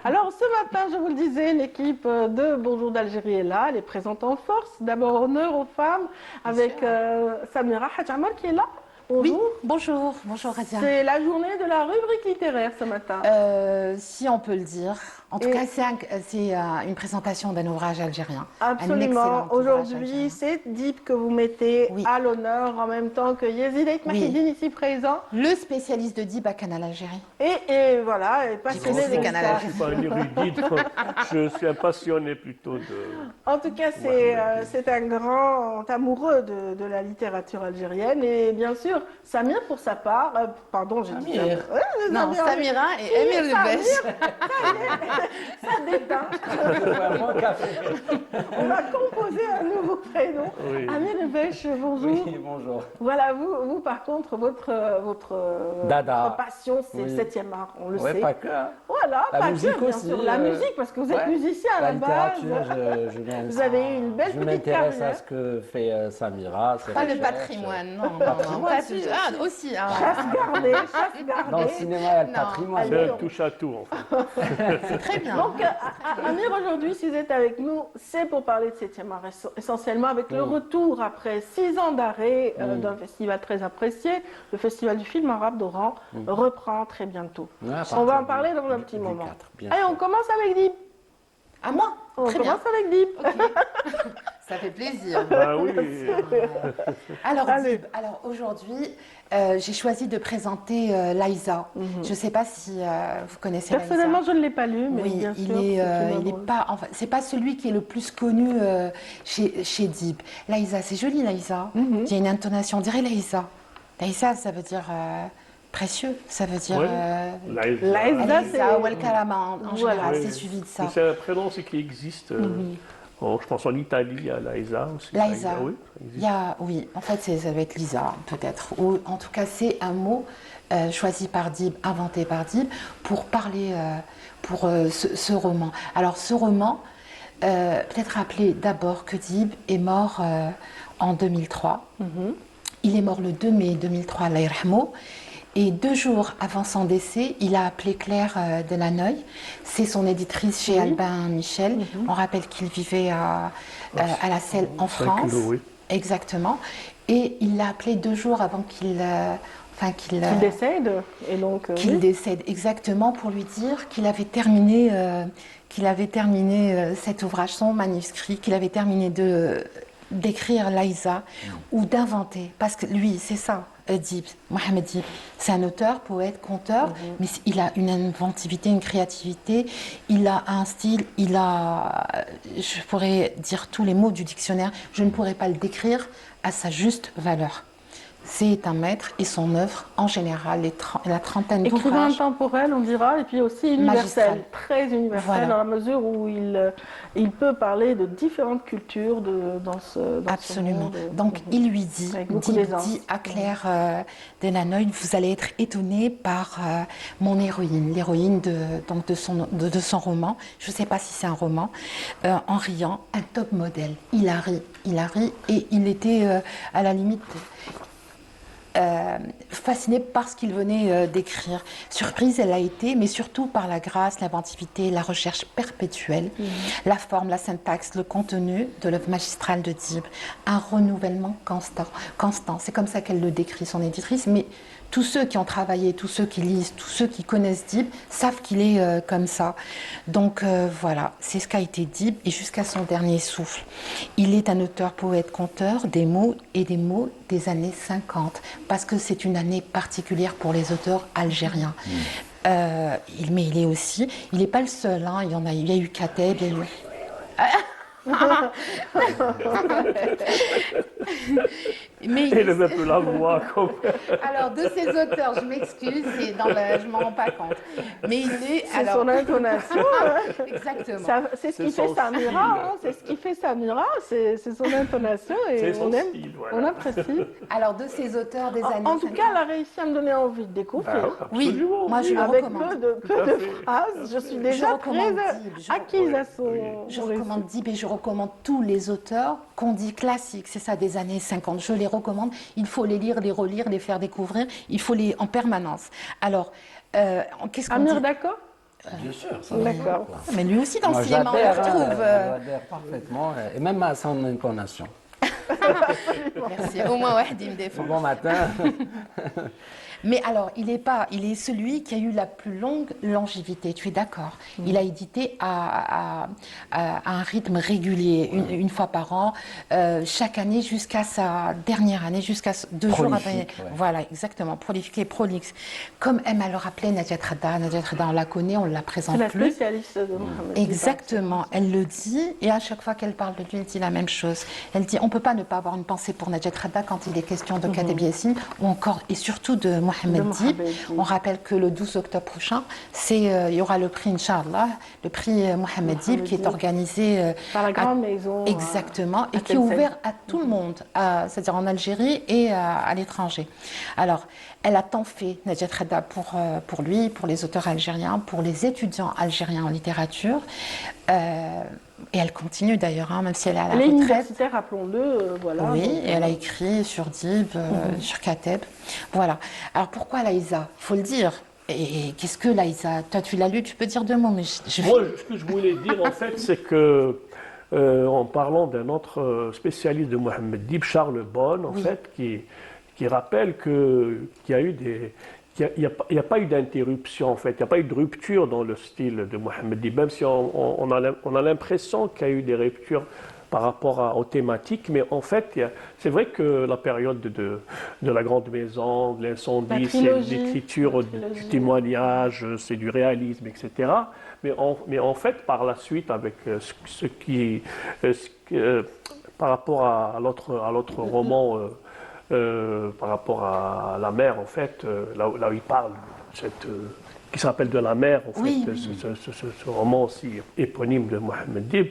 Alors, ce matin, je vous le disais, l'équipe de Bonjour d'Algérie est là. Elle est présente en force. D'abord, honneur aux femmes avec Samira Hadjamar qui est là. Oui, Bonjour. bonjour Radia. C'est la journée de la rubrique littéraire ce matin. Si on peut le dire. En tout cas, c'est une présentation d'un ouvrage algérien. Absolument. Aujourd'hui, c'est Dib que vous mettez à l'honneur en même temps que Yezid Ait Mahidine ici présent. Le spécialiste de Dib à Canal Algérie. Et voilà, passionné de Canal ça. Je ne suis pas un érudit, je suis un passionné plutôt de... En tout cas, c'est un grand amoureux de la littérature algérienne. Et bien sûr, Samir, pour sa part, pardon, j'ai dit Samir. Non, Samira et Amir Lebèche. Ça déteint. On va composer un nouveau prénom. Oui. Amir Lebèche, bonjour. Oui, bonjour. Voilà, vous par contre, votre passion, c'est le 7e art, on le sait. Pas que. Voilà, La pas musique que, bien aussi, sûr. La musique, parce que vous êtes musicien à la base. Vous avez eu une belle Je petite m'intéresse carrière. à ce que fait Samira. ses Pas le recherches. patrimoine, non. Patrimoine, Pas tout- Ah, aussi. hein. Chasse gardée, chasse gardée. Dans le cinéma, il y a le Non. patrimoine. C'est un touche-à-tout, en fait. C'est très bien. Donc, Amir, aujourd'hui, si vous êtes avec nous, c'est pour parler de 7e art, essentiellement avec le retour, après 6 ans d'arrêt d'un festival très apprécié, le Festival du film arabe d'Oran reprend très bientôt. On va en parler dans un petit moment. Allez, on commence avec Dib. À moi. On Très bien. commence avec Dib. Ça fait plaisir. Ah oui, Alors, Allez. Dib, alors aujourd'hui, j'ai choisi de présenter Laïsa. Je ne sais pas si vous connaissez Laïsa. Personnellement, je ne l'ai pas lu, mais Oui, bien sûr. il est pas, enfin, c'est pas celui qui est le plus connu chez Dib. Laïsa, c'est joli Laïsa. Il y a une intonation, on dirait Laïsa. Laïsa, ça veut dire précieux, ça veut dire Laïsa. Laïsa, c'est- Laïsa ou El-Kalama en général, Oui. c'est suivi de ça. Mais c'est un prénom aussi qui existe, je pense en Italie, il y a Laïsa aussi. Laïsa. Oui, ça Il existe. y a, oui, en fait, ça va être Lisa, peut-être. Ou en tout cas, c'est un mot choisi par Dib, inventé par Dib, pour parler, pour ce roman. Alors, ce roman, peut-être rappeler d'abord que Dib est mort en 2003. Il est mort le 2 mai 2003, Allah yarhamou. Et 2 jours avant son décès, il a appelé Claire Delanoë. C'est son éditrice chez Albin Michel. On rappelle qu'il vivait à la Selle en France. Oui. Exactement. Et il l'a appelé 2 jours avant qu'il Qu'il décède. Et donc, qu'il décède, exactement, pour lui dire qu'il avait terminé, cet ouvrage, son manuscrit, qu'il avait terminé d'écrire Laïsa ou d'inventer. Parce que lui, c'est ça, Dib, Mohamed Dib. C'est un auteur, poète, conteur, mais il a une inventivité, une créativité, il a un style, je pourrais dire tous les mots du dictionnaire, je ne pourrais pas le décrire à sa juste valeur. C'est un maître et son œuvre, en général, la trentaine écrivain d'ouvrages. intemporel, on dira, et puis aussi universel, Magistral. très universel, Voilà. dans la mesure où il peut parler de différentes cultures dans ce Absolument. monde. Donc il lui dit, Avec beaucoup d'aisance. dit à Claire Delanoë, vous allez être étonnée par mon héroïne, l'héroïne de son roman. Je ne sais pas si c'est un roman. En riant, un top modèle. Il a ri, et il était à la limite fascinée par ce qu'il venait d'écrire. Surprise, elle a été, mais surtout par la grâce, l'inventivité, la recherche perpétuelle, la forme, la syntaxe, le contenu de l'œuvre magistrale de Dib. Un renouvellement constant. C'est comme ça qu'elle le décrit, son éditrice, mais tous ceux qui ont travaillé, tous ceux qui lisent, tous ceux qui connaissent Dib savent qu'il est comme ça. Donc voilà, c'est ce qu'a été Dib et jusqu'à son dernier souffle. Il est un auteur, poète, conteur des mots des années 50, parce que c'est une année particulière pour les auteurs algériens. Mais il est aussi, il n'est pas le seul, hein, il y a eu Kateb, il y a eu... Mais Elle aime un peu la voix. Comme... alors, de ces auteurs, je m'excuse, je m'en rends pas compte. Mais il est... C'est son intonation. Exactement. C'est ce C'est qui fait son Samira, style. hein, c'est ce qui fait Samira, c'est son intonation et C'est son on aime, style, voilà. on apprécie. Alors, de ces auteurs des années En tout 50, cas, elle a réussi à me donner envie de découvrir. oui, Absolument. moi je le Avec recommande. peu de phrases, je suis déjà recommande très Dib, acquise à son Je récit. recommande Dib et je recommande tous les auteurs qu'on dit classiques, c'est ça, des années 50. Je les recommande. Il faut les lire, les relire, les faire découvrir. Il faut les en permanence. Alors, qu'est-ce qu'on Amir, dit d'accord? Bien sûr, ça D'accord. quoi. Mais lui aussi, dans Moi, le cinéma, on le j'adhère, retrouve. j'adhère parfaitement, et même à son intonation. Merci. Au moins, ouais, il me défend. Bon matin. Mais alors, il est celui qui a eu la plus longue longévité, tu es d'accord? Il a édité à un rythme régulier, une fois par an, chaque année jusqu'à sa dernière année, jusqu'à 2 jours après. Prolifique, ouais. Voilà, exactement, prolifique et prolixe. Comme aime à le rappeler Nadia Rada. Nadia Rada, on la connaît, on ne la C'est présente la plus. spécialiste de Mohamed Dib. Exactement, elle le dit, et à chaque fois qu'elle parle de lui, elle dit la même chose. Elle dit on ne peut pas ne pas avoir une pensée pour Nadia Rada quand il est question de Kateb Yassine, ou encore et surtout de Mohamed Dib. Mohamed Dib. On rappelle que le 12 octobre prochain, il y aura le prix, Inch'Allah, le prix Mohamed Dib, qui est Dib. organisé Par la grande maison. exactement, et à qui est Tlemcen. ouvert à tout le monde, c'est-à-dire en Algérie et à l'étranger. Alors, elle a tant fait, Nadia Rada, pour lui, pour les auteurs algériens, pour les étudiants algériens en littérature. Et elle continue d'ailleurs, hein, même si elle est à la Elle est retraite. universitaire, rappelons-le. Voilà. Oui, Donc, et elle a écrit sur Dib, sur Kateb. Voilà. Alors pourquoi Laïsa? Il faut le dire. Et qu'est-ce que Laïsa? Toi, tu l'as lu, tu peux dire 2 mots, mais Moi, ce que je voulais dire, en fait, c'est que, en parlant d'un autre spécialiste de Mohamed Dib, Charles Bonne, en Oui. fait, qui rappelle qu'il y a eu qu'il n'y a pas eu d'interruption, en fait, il n'y a pas eu de rupture dans le style de Mohamed Dib, même si on a l'impression qu'il y a eu des ruptures par rapport aux thématiques, mais en fait, c'est vrai que la période de la Grande Maison, de l'incendie, La c'est trilogie. l'écriture La du trilogie. témoignage, c'est du réalisme, etc. Mais en fait, par la suite, avec par rapport à l'autre roman, par rapport à la mer, en fait, là où il parle, qui se rappelle de la mer, en fait, Oui. ce roman aussi éponyme de Mohamed Dib,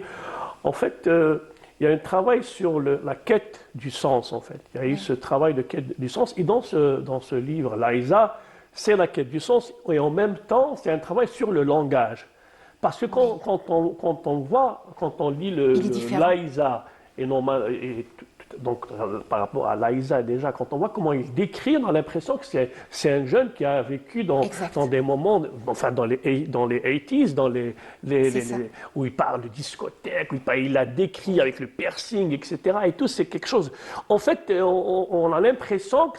en fait, il y a un travail sur la quête du sens, en fait. Il y a eu ce travail de quête du sens, et dans ce livre, Laïsa, c'est la quête du sens, et en même temps, c'est un travail sur le langage. Parce que quand on lit Il est différent. Laïsa, donc par rapport à Laïsa déjà, quand on voit comment il décrit, on a l'impression que c'est un jeune qui a vécu dans des moments, enfin dans les 80s, où il parle de discothèque, où il a décrit avec le piercing, etc. Et tout, c'est quelque chose. En fait, on a l'impression que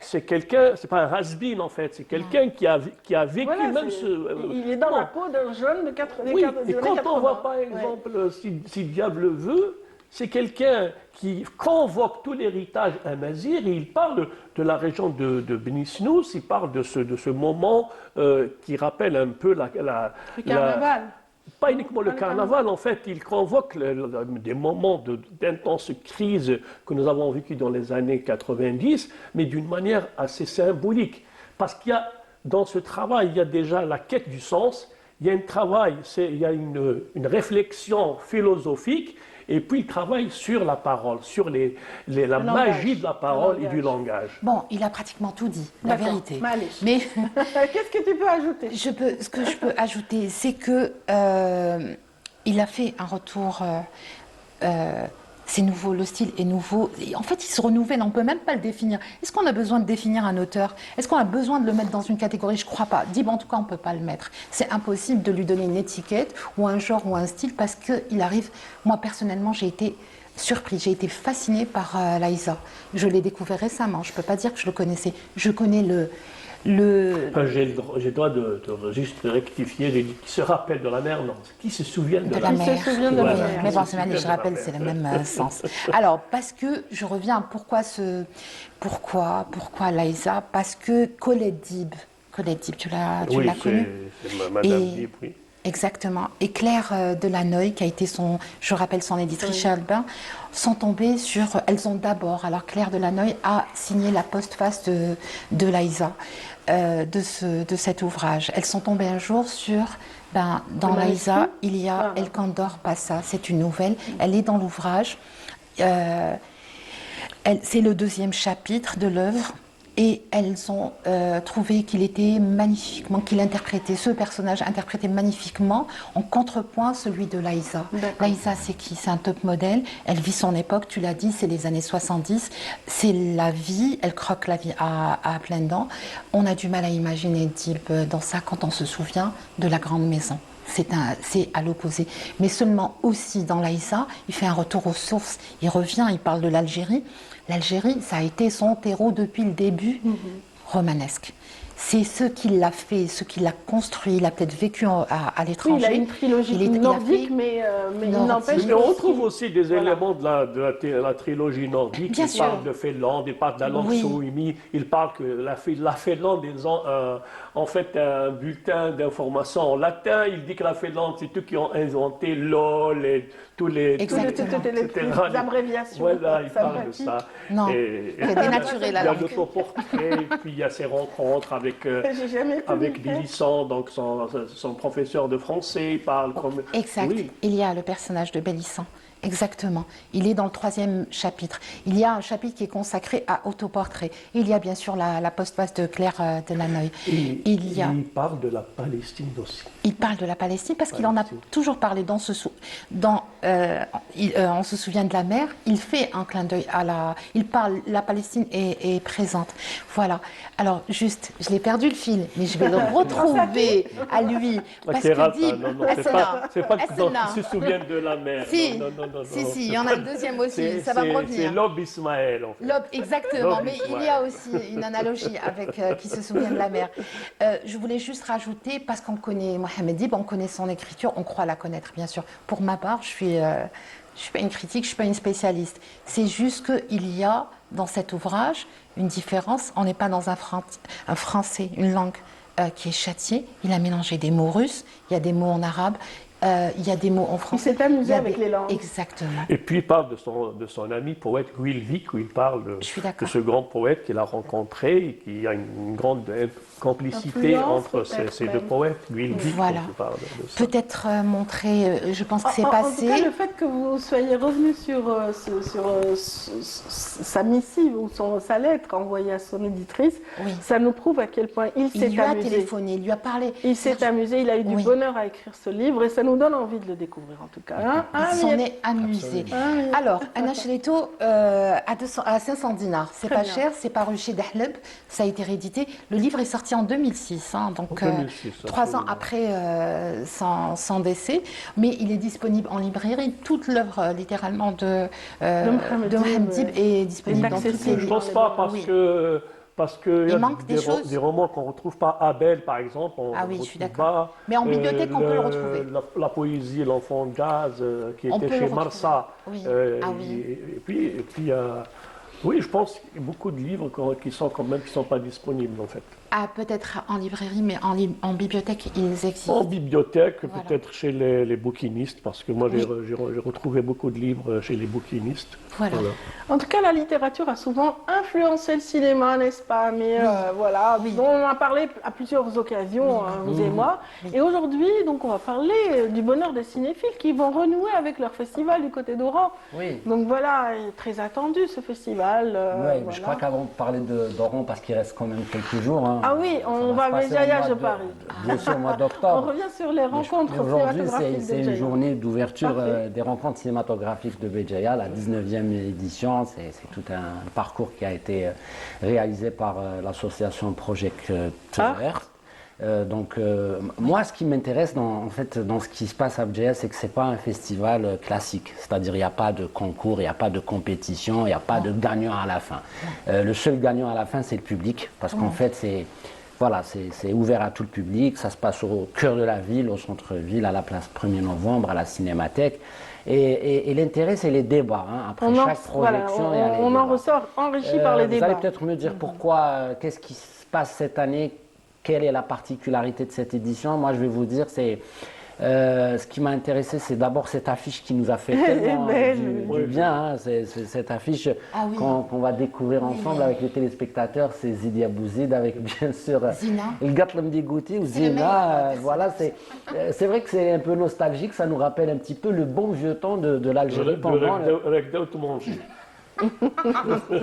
c'est quelqu'un, c'est pas un has-been en fait, c'est quelqu'un qui a vécu Voilà, même il est dans la peau d'un jeune de 80. Oui, et quand on voit par exemple, si Diable veut, c'est quelqu'un qui convoque tout l'héritage amazigh et il parle de la région de Beni Snous, il parle de ce moment qui rappelle un peu Le carnaval. pas uniquement le carnaval, en fait, il convoque des moments d'intense crise que nous avons vécu dans les années 90, mais d'une manière assez symbolique. Parce qu'il y a, dans ce travail, il y a déjà la quête du sens, il y a un travail, il y a une réflexion philosophique, et puis il travaille sur la parole, sur la magie de la parole et du langage. Bon, il a pratiquement tout dit, la D'accord. vérité. Allez. Mais Qu'est-ce que tu peux ajouter? ce que je peux ajouter, c'est que il a fait un retour. C'est nouveau, le style est nouveau. Et en fait, il se renouvelle, on ne peut même pas le définir. Est-ce qu'on a besoin de définir un auteur? Est-ce qu'on a besoin de le mettre dans une catégorie? Je ne crois pas. Dib, en tout cas, on ne peut pas le mettre. C'est impossible de lui donner une étiquette ou un genre ou un style parce qu'il arrive. Moi, personnellement, j'ai été surprise, j'ai été fascinée par Laïsa. Je l'ai découvert récemment. Je ne peux pas dire que je le connaissais. Je connais Enfin, j'ai le droit de juste rectifier, j'ai dit qui se rappelle de la mer, non, qui se souvient de la mer. Qui se souvient de la Voilà. mer. Mais bon, Qui se souvient je de la rappelle, mer. c'est le même sens. Alors, parce que je reviens, pourquoi Laïsa? Parce que Colette Dib, tu l'as Oui, connue? c'est Madame Et- Dib, oui. Exactement. Et Claire Delanoë, qui a été je rappelle son éditrice chez Albin, sont tombées elles ont d'abord, alors Claire Delanoë a signé la postface de Laïsa, de cet ouvrage. Elles sont tombées un jour dans Laïsa, il y a El Candor Passa, c'est une nouvelle, elle est dans l'ouvrage. C'est le 2e chapitre de l'œuvre. et elles ont trouvé qu'il était magnifiquement, qu'il interprétait, ce personnage interprétait magnifiquement en contrepoint celui de Laïsa. Laïsa, c'est qui? C'est un top modèle, elle vit son époque, tu l'as dit, c'est les années 70, c'est la vie, elle croque la vie à pleines dents. On a du mal à imaginer Dib dans ça quand on se souvient de la grande maison. C'est à l'opposé. Mais seulement aussi dans Laïsa, il fait un retour aux sources. Il revient, il parle de l'Algérie. L'Algérie, ça a été son terreau depuis le début romanesque. C'est ce qui l'a fait, ce qui l'a construit. Il a peut-être vécu à l'étranger. Oui, il a une trilogie nordique, mais il n'empêche. Mais on retrouve aussi des éléments de la trilogie nordique. Bien Il sûr. parle de Finlande, il parle de la langue Suomi, il parle que la Finlande, ils ont en fait un bulletin d'information en latin. Il dit que la Finlande, c'est eux qui ont inventé LOL et toutes les abréviations. Voilà, il parle de ça. Non, c'est dénaturé la langue. Il y a langue. l'autoportrait, puis il y a ses rencontres avec Bélisson, donc son professeur de français, il parle comme... Exact, oui. Il y a le personnage de Bélisson. Exactement. Il est dans le 3e chapitre. Il y a un chapitre qui est consacré à autoportrait. Il y a bien sûr la postface de Claire Delanoë. Il parle de la Palestine aussi. Il parle de la Palestine parce qu'il en a toujours parlé on se souvient de la mer. Il fait un clin d'œil il parle, la Palestine est présente. Voilà. Alors juste, je l'ai perdu le fil, mais je vais le retrouver à lui. Parce que dit, c'est pas qu'ils se souviennent de la mer. Si. Non. Si, il y en a un deuxième aussi, ça va me revenir. C'est Lob Ismaël, en fait. Lob, exactement, Lob mais Ismaël. il y a aussi une analogie avec qui se souvient de la mer. Je voulais juste rajouter, parce qu'on connaît Mohamed Dib, on connaît son écriture, on croit la connaître, bien sûr. Pour ma part, je suis pas une critique, je suis pas une spécialiste. C'est juste qu'il y a dans cet ouvrage une différence. On n'est pas dans un français, une langue qui est châtiée. Il a mélangé des mots russes, il y a des mots en arabe. Il y a des mots en français. Il s'est amusé avec les langues. Exactement. Et puis il parle de son ami poète Guilvic, où il parle de ce grand poète qu'il a rencontré et qui a une grande complicité entre ces deux poètes. Guilvic, voilà. Peut-être montrer, je pense que c'est passé. En tout cas, le fait que vous soyez revenu sur sa missive ou sa lettre envoyée à son éditrice, ça nous prouve à quel point il s'est amusé. Il lui a téléphoné, il lui a parlé. Il s'est amusé, il a eu du bonheur à écrire ce livre et ça nous donne envie de le découvrir en tout cas. Il s'en est amusé. Alors, Anna Sheleto à 500 dinars, c'est pas cher, c'est paru chez Dahleb, ça a été réédité. Le livre est sorti en 2006, donc 3 ans après son décès, mais il est disponible en librairie. Toute l'œuvre littéralement de Mohamed Dib est disponible dans toutes les librairies. Je ne pense pas parce qu'il y a des romans qu'on ne retrouve pas. Abel, par exemple, je suis d'accord. Mais en bibliothèque, on peut le retrouver. La poésie, l'enfant jazz, qui était chez Marsa. Et puis, oui, je pense qu'il y a beaucoup de livres qui ne sont pas disponibles, en fait. Ah, peut-être en librairie, mais en bibliothèque, ils existent. En bibliothèque, voilà. Peut-être chez les bouquinistes, parce que moi, j'ai retrouvé beaucoup de livres chez les bouquinistes. Voilà. En tout cas, la littérature a souvent influencé le cinéma, n'est-ce pas? Mais voilà, on en a parlé à plusieurs occasions, vous et moi. Et aujourd'hui, donc, on va parler du bonheur des cinéphiles qui vont renouer avec leur festival du côté d'Oran. Donc voilà, il est très attendu ce festival. Voilà. Je crois qu'avant de parler d'Oran, parce qu'il reste quand même quelques jours. Ah oui, on va à Béjaïa, je parie. Bien sûr, au mois d'octobre. On revient sur les rencontres cinématographiques. Aujourd'hui, c'est une journée d'ouverture des rencontres cinématographiques de Béjaïa, la 19e édition. C'est tout un parcours qui a été réalisé par l'association Project Terre. Moi, ce qui m'intéresse dans ce qui se passe à Béjaïa, c'est que ce n'est pas un festival classique. C'est-à-dire, il n'y a pas de concours, il n'y a pas de compétition, il n'y a pas de gagnant à la fin. Le seul gagnant à la fin, c'est le public, parce qu'en fait, c'est ouvert à tout le public. Ça se passe au cœur de la ville, au centre-ville, à la place 1er novembre, à la Cinémathèque. Et l'intérêt, c'est les débats. Après chaque projection, il y a les débats. On en ressort enrichi par les débats. Vous allez peut-être me dire pourquoi, qu'est-ce qui se passe cette année? Quelle est la particularité de cette édition? Moi, je vais vous dire, ce qui m'a intéressé, c'est d'abord cette affiche qui nous a fait tellement du bien. C'est cette affiche qu'on va découvrir ensemble avec les téléspectateurs. C'est Zidia Bouzid avec, bien sûr, El Gatlam Digouti ou Zina. Voilà, c'est vrai que c'est un peu nostalgique. Ça nous rappelle un petit peu le bon vieux temps de l'Algérie pendant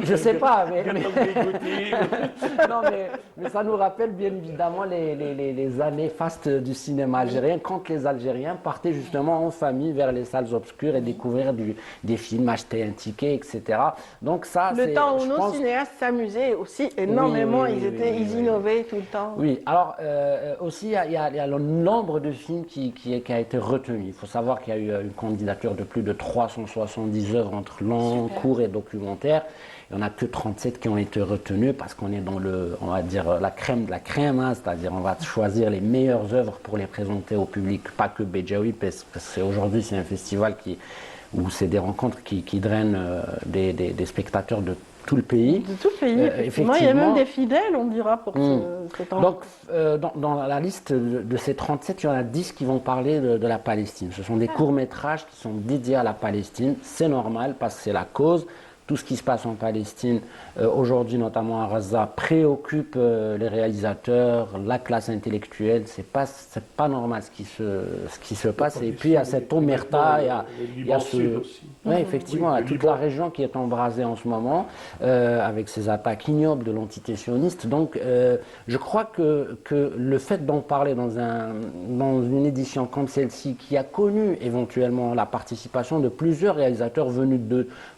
Je sais pas, mais, Dégoûté. non, mais ça nous rappelle bien évidemment les années fastes du cinéma algérien, quand les Algériens partaient justement en famille vers les salles obscures et découvrir des films, acheter un ticket, etc. Donc ça, Le temps où je nos pense. cinéastes s'amusaient aussi énormément, Oui, oui, ils innovaient tout le temps. Oui, alors aussi, il y a le nombre de films qui a été retenu. Il faut savoir qu'il y a eu une candidature de plus de 370 œuvres entre long, court et documentaire. Il n'y en a que 37 qui ont été retenus parce qu'on est dans on va dire, la crème de la crème, hein, c'est-à-dire on va choisir les meilleures œuvres pour les présenter au public, pas que Béjaoui, parce que aujourd'hui c'est un festival où c'est des rencontres qui drainent des spectateurs de tout le pays. De tout le pays, effectivement. Il y a effectivement. même des fidèles, on dira, pour ce temps. Donc, dans la liste de ces 37, il y en a 10 qui vont parler de la Palestine. Ce sont des courts-métrages qui sont dédiés à la Palestine. C'est normal parce que c'est la cause. Tout ce qui se passe en Palestine, aujourd'hui notamment à Gaza, préoccupe les réalisateurs, la classe intellectuelle. C'est pas normal ce qui se passe. Et puis il y a cette omerta, il y a ce... Oui, effectivement, il y a toute la région qui est embrasée en ce moment avec ces attaques ignobles de l'entité sioniste. Donc je crois que le fait d'en parler dans une édition comme celle-ci, qui a connu éventuellement la participation de plusieurs réalisateurs venus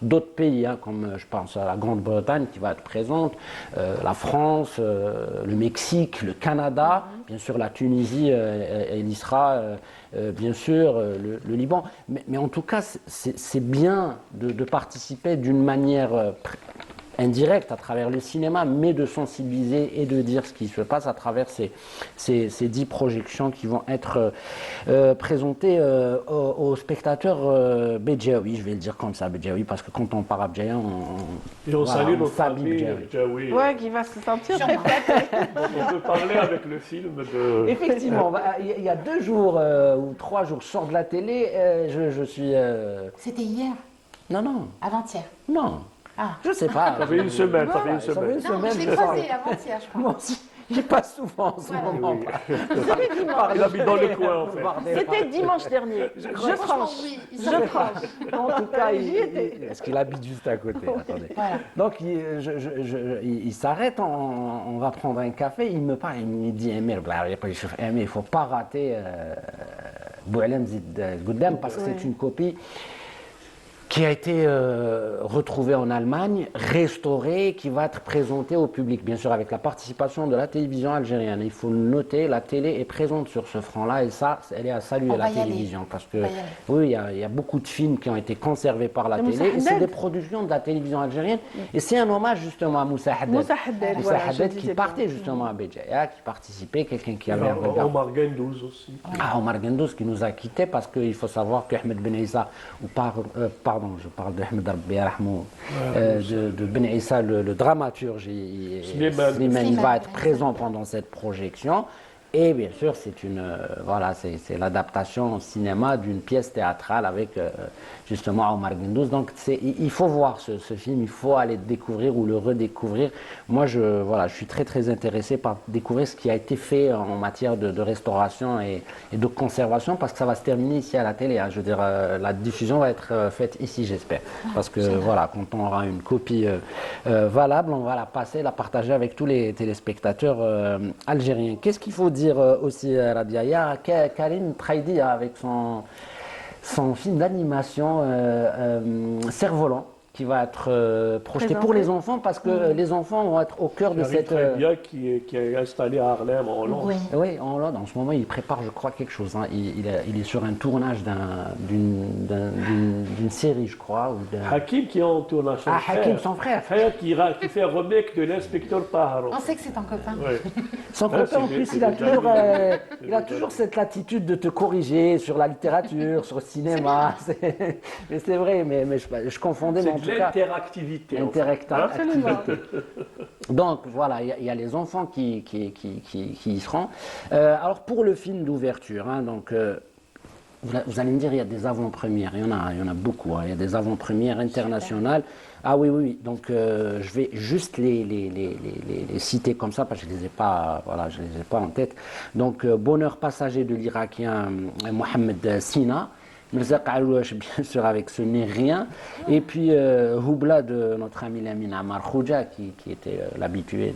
d'autres pays, hein, comme je pense à la Grande-Bretagne qui va être présente, la France, le Mexique, le Canada, bien sûr la Tunisie et l'Israël, bien sûr le Liban. Mais en tout cas, c'est bien de participer d'une manière indirecte à travers le cinéma, mais de sensibiliser et de dire ce qui se passe à travers ces 10 projections qui vont être présentées aux spectateurs bédjaoui, je vais le dire comme ça, bédjaoui, parce que quand on parle abjaïen, on salue notre s'habille ami bédjaoui. Bédjaoui. Ouais, qui va se sentir très flatté. On peut parler avec le film de... Effectivement, il y a 2 jours ou 3 jours, je sors de la télé, je suis... C'était hier, Non, avant-hier. non. Ah. Je sais pas. Ça fait une semaine, ça fait une Ça fait semaine. une semaine, je l'ai je sors. croisé avant-hier, je crois. Moi aussi, j'y passe souvent en ce Voilà. moment. Il habite dans le coin, en fait. C'était dimanche dernier. Je tranche. oui, Je tranche. En tout cas, J'y étais. est-ce qu'il habite juste à côté? Attendez. Voilà. Donc, il s'arrête, on va prendre un café, il me parle, il me dit, Emir, il ne faut pas rater Boualem Zid Goudem parce que c'est une copie qui a été retrouvée en Allemagne, restaurée, qui va être présentée au public, bien sûr avec la participation de la télévision algérienne. Il faut le noter, la télé est présente sur ce front-là et ça, elle est à saluer, On la va y aller. télévision. Parce que On va y aller. oui, il y a beaucoup de films qui ont été conservés par la Et télé Moussa et c'est Haddad. des productions de la télévision algérienne. Et c'est un hommage justement à Moussa Haddad. Moussa Haddad, Moussa voilà, je Haddad disais qui bien. partait justement à Béjaïa, qui participait, quelqu'un qui avait un regard. Omar Gendouz aussi. Ah, Omar Gendouz qui nous a quittés parce qu'il faut savoir qu'Ahmed Ben Issa, pardon, je parle d'Ahmed Rabbi Rahmou, de Ben Issa, le dramaturge, Slimane, il va être présent pendant cette projection. Et bien sûr, c'est l'adaptation au cinéma d'une pièce théâtrale avec justement Omar Gendouz. Donc il faut voir ce film, il faut aller le découvrir ou le redécouvrir. Moi, je suis très très intéressé par découvrir ce qui a été fait en matière de restauration et de conservation parce que ça va se terminer ici à la télé. Hein. Je veux dire, la diffusion va être faite ici, j'espère. Parce que voilà, quand on aura une copie valable, on va la partager avec tous les téléspectateurs algériens. Qu'est-ce qu'il faut dire aussi, Rabia? Il y a Karim Traidi avec son film d'animation Cerf-Volant qui va être projeté pour les enfants parce que les enfants vont être au cœur de cette... Très qui est installé à Harlem, en Hollande. Oui. Oui, en Hollande, en ce moment, il prépare, je crois, quelque chose. Hein. Il est sur un tournage d'une série, je crois. Hakim qui est en tournage. Hakim, son frère. Qui fait un remake de l'inspecteur Paharo. On sait que c'est un copain. Ouais. Son copain, en plus, il a toujours cette latitude de te corriger sur la littérature, sur le cinéma. Mais c'est vrai, mais je confondais, mais en tout cas... L'interactivité. Absolument. Donc voilà, il y a les enfants qui y seront. Alors pour le film d'ouverture, hein, donc vous allez me dire il y a des avant-premières, il y en a beaucoup, hein, il y a des avant-premières internationales. Ah oui. Donc je vais juste les citer comme ça parce que je les ai pas en tête. Donc Bonheur passager de l'Irakien Mohamed Sina, Mirza Alouache, bien sûr, avec ce n'est rien. Et puis Houbla de notre ami Lamine Amar Khouja, qui était l'habitué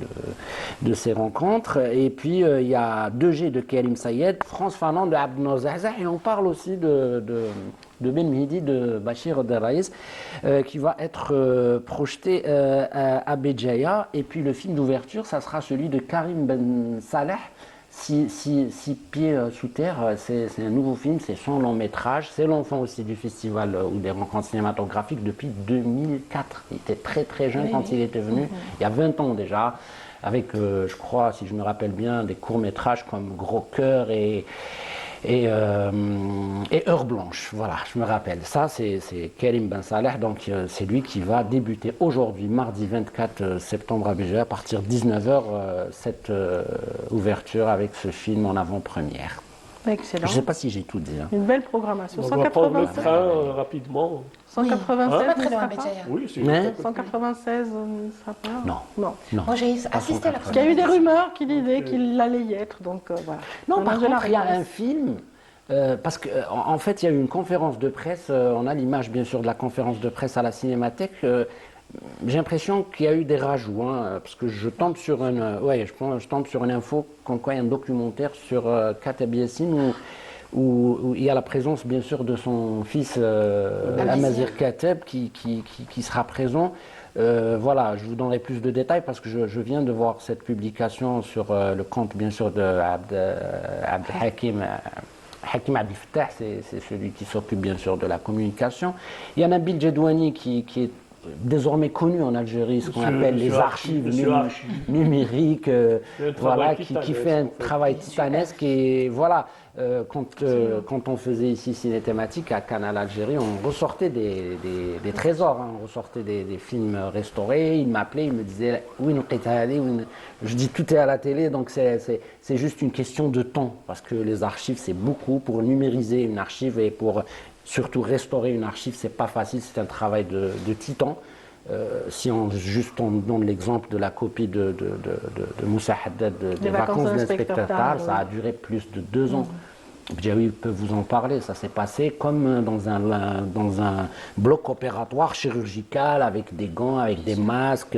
de ces rencontres. Et puis il y a 2G de Karim Sayed, France Fanon de Abdel Zahzah. Et on parle aussi de Ben Mehdi de Bachir Deraïs, qui va être projeté à Béjaïa. Et puis le film d'ouverture, ça sera celui de Karim Ben Saleh, Six pieds sous terre. C'est un nouveau film, c'est son long métrage. C'est l'enfant aussi du festival ou des rencontres cinématographiques depuis 2004. Il était très très jeune quand il était venu, il y a 20 ans déjà, avec, je crois, si je me rappelle bien, des courts-métrages comme Gros Cœur et Heure Blanche, voilà, je me rappelle. Ça, c'est Karim Ben Saleh, donc c'est lui qui va débuter aujourd'hui, mardi 24 septembre à Béjaïa, à partir de 19h, cette ouverture avec ce film en avant-première. Excellent. Je ne sais pas si j'ai tout dit. Hein. Une belle programmation. On va prendre le train rapidement. 196, Pas très ne loin sera à pas Béjaïa. Oui, c'est Mais- juste à côté. 196, ne sera pas. Non. Non. Non. Moi, j'ai assisté à la Parce qu'il y a eu des rumeurs qui disaient Ok. qu'il allait y être, donc voilà. Non, On par j'ai la contre, il y a réponse. un film, parce qu'en fait, il y a eu une conférence de presse, on a l'image bien sûr de la conférence de presse à la Cinémathèque. J'ai l'impression qu'il y a eu des rajouts, hein, parce que je tombe sur je tombe sur une info comme quoi il y a un documentaire sur Kateb Yassine où il y a la présence bien sûr de son fils Amazir Kateb qui sera présent. Voilà, je vous donnerai plus de détails parce que je viens de voir cette publication sur le compte bien sûr de Abd Hakim. Hakim Abdel Fattah, c'est celui qui s'occupe bien sûr de la communication. Il y a Nabil Jedouani qui est désormais connu en Algérie, ce qu'on appelle les archives numériques, voilà, qui fait un travail titanesque. Et voilà, quand on faisait ici Ciné Thématique à Canal Algérie, on ressortait des trésors, hein, on ressortait des films restaurés. Il m'appelait, il me disait oui, je dis tout est à la télé, donc c'est juste une question de temps, parce que les archives c'est beaucoup. Pour numériser une archive et pour surtout restaurer une archive, c'est pas facile, c'est un travail de titan. Si on donne l'exemple de la copie de Moussa Haddad des vacances de l'inspecteur Tal, ça a duré plus de 2 ans. Bjaoui peut vous en parler, ça s'est passé comme dans un bloc opératoire chirurgical avec des gants, avec des masques,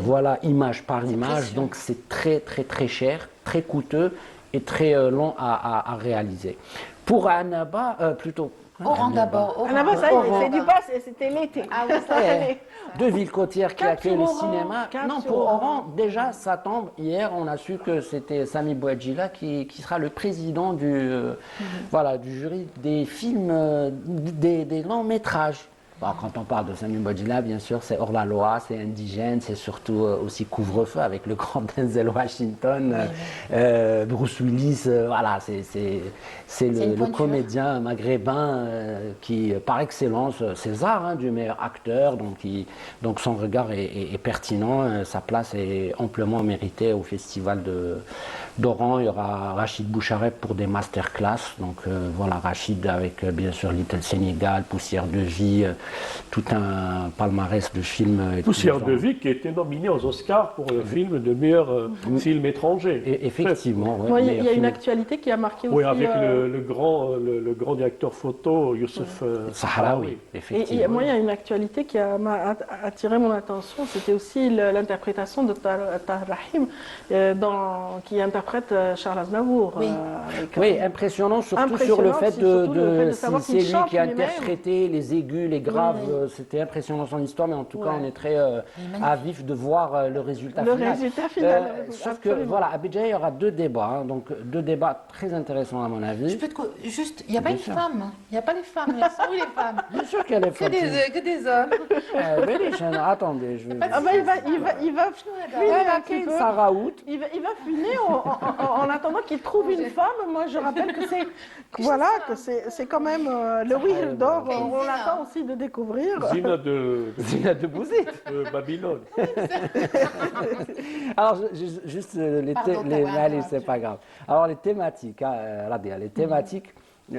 voilà, image par image, donc c'est très très très cher, très coûteux et très long à réaliser. Pour Annaba, plutôt. Oran d'abord. Ah, là-bas, ça y est, c'est du bas, c'était l'été. Ah oui, ça y est. Deux villes côtières qui Cap accueillent sur le Oran, cinéma. Cap Non, sur pour Oran. Oran, déjà, ça tombe. Hier, on a su que c'était Sami Bouadjila qui sera le président voilà, du jury des films, des longs métrages. Bon, quand on parle de Sami Bouadjila, bien sûr, c'est hors la loi, c'est indigène, c'est surtout aussi couvre-feu avec le grand Denzel Washington, Bruce Willis, voilà, c'est le comédien maghrébin qui, par excellence, César, hein, du meilleur acteur, donc son regard est pertinent, sa place est amplement méritée au festival d'Oran. Il y aura Rachid Bouchareb pour des masterclass, donc voilà, Rachid avec bien sûr Little Sénégal, Poussière de vie, tout un palmarès de films. Poussière de vie qui a été nominé aux Oscars pour le film de meilleur film étranger. Et effectivement, ouais, Moi, il y a une actualité qui a marqué aussi. Oui, avec le grand directeur photo, Youssef Sahraoui, effectivement. Et moi, il y a une actualité qui m'a attiré mon attention, c'était aussi l'interprétation de Tahar Rahim, qui interprète Charles Aznavour. Oui. Oui, impressionnant, surtout sur le fait savoir c'est qu'il lui chante qui a lui-même. interprété les aigus, les graves. C'était impressionnant son histoire, mais en tout cas, on est très à vif de voir le résultat Le final. résultat final, Sauf que, absolument. voilà, à Béjaïa, il y aura 2 débats, hein, donc 2 débats très intéressants à mon avis. Je peux juste, il n'y a pas Bien une sûr. femme. Il n'y a pas les femmes. Elles sont où les femmes? Bien sûr qu'elle est forte. Que des hommes. Attendez, je vais... Ah ben, il va fuiner un petit peu. Sarah Out. Il va fuiner en attendant qu'il trouve une femme. Moi, je rappelle que c'est quand même le Wheel d'or. On attend aussi de découvrir. Zina de Zina de Bouzid. Babylone. Alors, juste allez, c'est pas grave. Alors, les thématiques, hein, Radia, les thématiques, il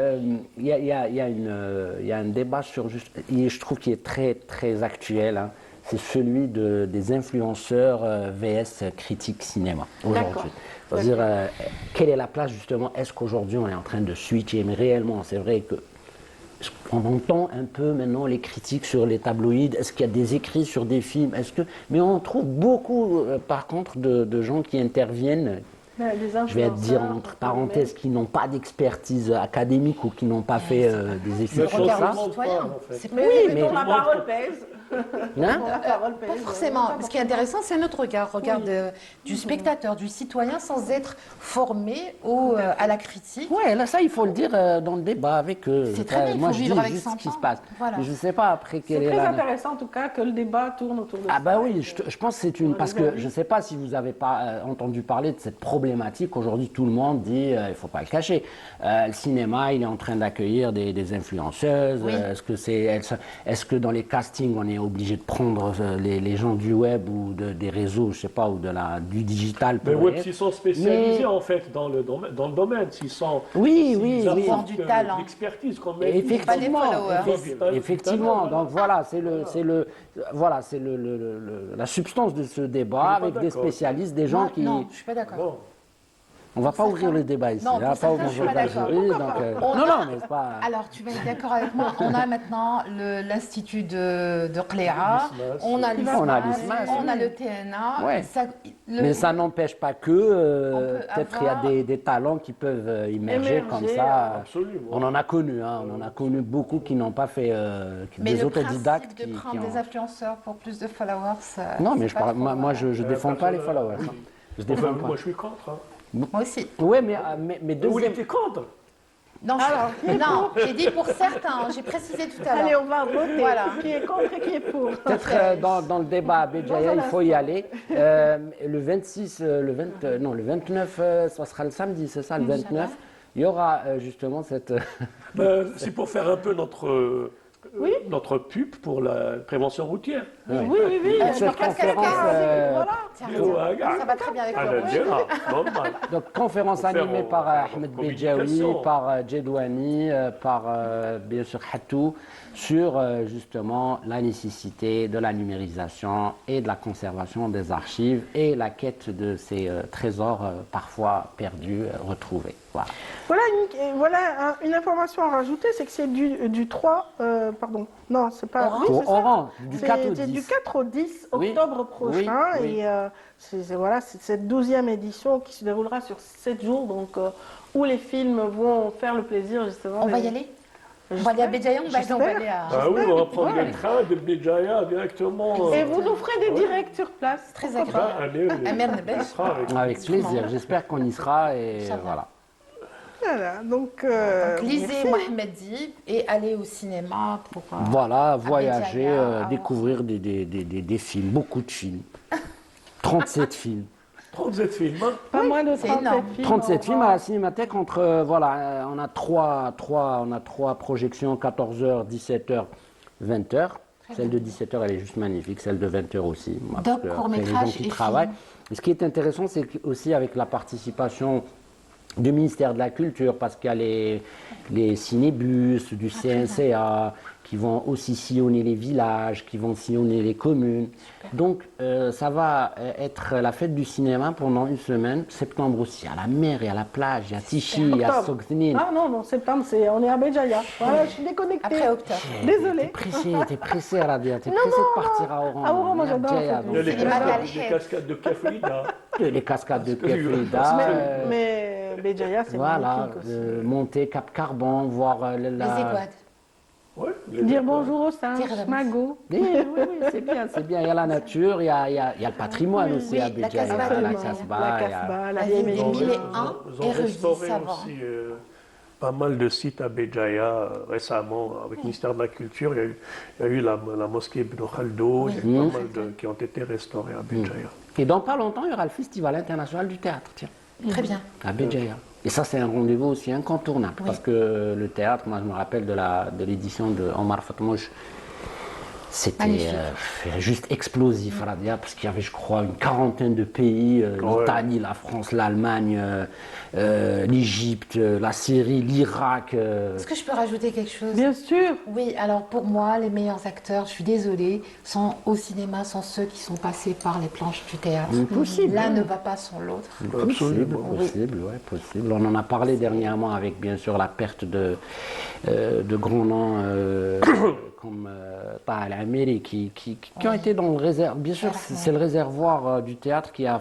y a un débat sur je trouve qu'il est très, très actuel, hein. C'est celui des influenceurs VS critiques cinéma aujourd'hui. C'est-à-dire, quelle est la place justement? Est-ce qu'aujourd'hui on est en train de switcher? Mais réellement, c'est vrai que on entend un peu maintenant les critiques sur les tabloïds. Est-ce qu'il y a des écrits sur des films? Mais on trouve beaucoup, par contre, de gens qui interviennent. Je vais dire entre parenthèses, qui n'ont pas d'expertise académique ou qui n'ont pas fait des études sur ça. Oui, mais la parole pèse. Pas forcément. Ce qui est intéressant, c'est notre regard du spectateur, du citoyen, sans être formé à la critique. Oui, là, ça, il faut le dire dans le débat avec eux. C'est très bien, moi, il faut je vivre dis avec juste son ce qui temps. se passe. Voilà. Mais je ne sais pas après quelle C'est est très la... intéressant, en tout cas, que le débat tourne autour de ça. Ah bah oui, je pense que c'est une... Parce que je ne sais pas si vous n'avez pas entendu parler de cette problématique. Aujourd'hui, tout le monde dit, il ne faut pas le cacher, le cinéma, il est en train d'accueillir des influenceuses. Oui. Est-ce que dans les castings, on est obligé de prendre les gens du web ou des réseaux, je ne sais pas, ou du digital? Mais web, s'ils sont spécialisés en fait dans le domaine, s'ils sont... Oui. apportent du talent. l'expertise qu'on met. Effectivement. Donc voilà, c'est la substance de ce débat avec des spécialistes, des gens qui... Non, je ne suis pas d'accord. On ne va pas ouvrir le débat ici. Non, pour certains, je suis pas d'accord. Non, mais c'est pas... Alors, tu vas être d'accord avec moi, on a maintenant l'Institut de Cléa, on a l'ISMAS, on a le TNA. Ouais. Mais ça n'empêche pas que peut-être il y a des talents qui peuvent émerger comme ça. Absolument. On en a connu, on en a connu beaucoup qui n'ont pas fait Mais des autodidactes. le principe de prendre des influenceurs pour plus de followers... Non, mais moi je ne défends pas les followers. Je défends pas. Moi, je suis contre. Moi aussi. Oui, mais Vous deuxième... étiez contre? Non, j'ai dit pour certains, j'ai précisé tout à l'heure. Allez, on va voter. Voilà. Qui est contre et qui est pour. Peut-être dans le débat à Béjaïa, il faut y aller. Le 26, le 29, ça sera le samedi, c'est ça, le 29. Il y aura justement cette... C'est pour faire un peu notre pub pour la prévention routière. Oui. Cette conférence, Ça va très bien avec moi. donc, conférence animée par Ahmed Bejaoui, par Jedouani, par bien sûr Hatou, sur justement la nécessité de la numérisation et de la conservation des archives et la quête de ces trésors parfois perdus, retrouvés. Voilà une information à rajouter, c'est que c'est du 3, pardon, non, c'est pas... Oran. Oui, c'est ça. Oran, du 4 au 10. C'est du 4 au 10 Oui. octobre prochain. Oui. Et c'est cette 12e édition qui se déroulera sur 7 jours, donc où les films vont faire le plaisir justement. On va y aller? On va aller à Béjaïa, on va aller à... Ah oui, on va prendre le train de Béjaïa directement. Et vous nous ferez des directs sur place. Très agréable. Avec plaisir, j'espère qu'on y sera et voilà. Voilà, donc lisez merci. Mohamed Dib et allez au cinéma pour... Voilà, voyager, Béjaïa, découvrir des films, beaucoup de films. 37 films. 37 films, hein? Pas moins de C'est 37 énorme. films. 37 films à la Cinémathèque entre, on a trois projections, 14h, 17h, 20h. Celle de 17h, elle est juste magnifique, celle de 20h aussi. Parce Donc, que après, court-métrage les gens qui et travaillent. film. Et ce qui est intéressant, c'est aussi avec la participation du ministère de la Culture, parce qu'il y a les cinébus, du CNCA, qui vont aussi sillonner les villages, qui vont sillonner les communes. Donc, ça va être la fête du cinéma pendant une semaine. Septembre aussi, à la mer et à la plage, il y a Tichy, il y a Sogdin. Ah non, septembre, on est à Béjaïa. Voilà, je suis déconnectée. Après octobre. Désolée. T'es pressé, Radia, t'es pressé de partir à Oran. À Oran, moi, j'adore Béjaïa, cette donc, Les Magalhães. cascades de Kefrida. les cascades de Kefrida. Mais Béjaïa, c'est Voilà, magnifique aussi. monter Cap Carbon, voir Les Iguades. Ouais, Dire bonjour au singe, Tiramisu. Mago. Oui, c'est bien, c'est bien. Il y a la nature, il y a le patrimoine aussi à la Béjaïa. Casbah, La La Casbah, il y a- Casbah, la La vieille ville des maison. mille et un Ils ont érudits restauré savants. aussi pas mal de sites à Béjaïa récemment avec le ministère de la Culture. Il y a eu la mosquée Ibn Khaldo, il y a eu pas mal qui ont été restaurés à Béjaïa. Et dans pas longtemps, il y aura le Festival international du théâtre, tiens, Très bien. à Béjaïa. Et ça, c'est un rendez-vous aussi incontournable, parce que le théâtre, moi, je me rappelle de l'édition de Omar Fatmouche, C'était Magnifique. juste explosif, Radia, parce qu'il y avait, je crois, une quarantaine de pays, l'Italie, la France, l'Allemagne, l'Égypte, la Syrie, l'Irak. Est-ce que je peux rajouter quelque chose? Bien sûr. Oui, alors pour moi, les meilleurs acteurs, je suis désolée, au cinéma sont ceux qui sont passés par les planches du théâtre. Possible. L'un ne va pas sans l'autre. Possible, ouais, possible. On en a parlé dernièrement avec, bien sûr, la perte de grands noms comme Taha El-Amiri qui ont été dans le réservoir. Bien sûr, c'est le réservoir du théâtre qui a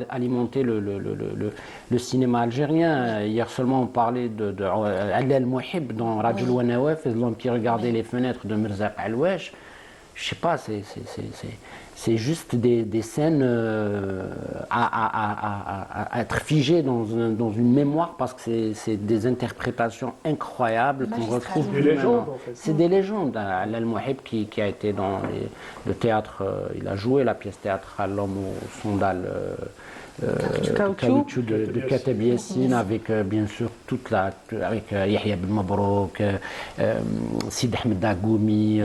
alimenté le cinéma algérien. Hier seulement, on parlait de Ali El-Mouhib dans Rajul wa Nawaf, l'homme qui regardait les fenêtres de Mirza Alouesh. Je sais pas, c'est juste des scènes à être figées dans une mémoire parce que c'est des interprétations incroyables qu'on retrouve. Des légendes, en fait. C'est des légendes. Al-Mouhib qui a été dans le théâtre, il a joué la pièce théâtrale L'homme au sandal. Caoutchouc de Kateb Yassine avec bien sûr avec Yahya Ben Mabrouk, Sid Ahmed Agoumi,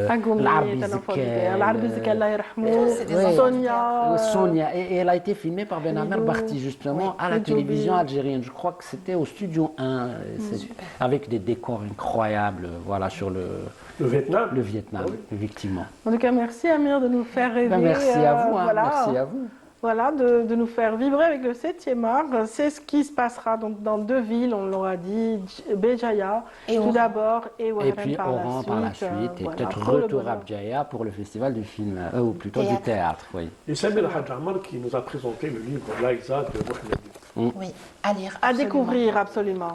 Agoumi, L'Arbi Zika, Allah yarhamou, Sonia. Et elle a été filmée par Ben Amer Barti justement à la télévision algérienne. Je crois que c'était au Studio 1, avec des décors incroyables, voilà, sur le Vietnam. Le Vietnam, effectivement. En tout cas, merci Amir de nous faire rêver. Merci à vous, voilà. merci à vous. Voilà, de nous faire vibrer avec le 7e art. C'est ce qui se passera donc dans 2 villes, on l'aura dit, Béjaïa tout d'abord et Ouarem puis Oran par la suite, et voilà, peut-être pour le retour à bonheur. Béjaïa pour le festival du film, ou plutôt du théâtre, oui. Et Samir Hadj Amar qui nous a présenté le livre Laïza de Mohamed. Oui, à lire. À absolument. découvrir absolument.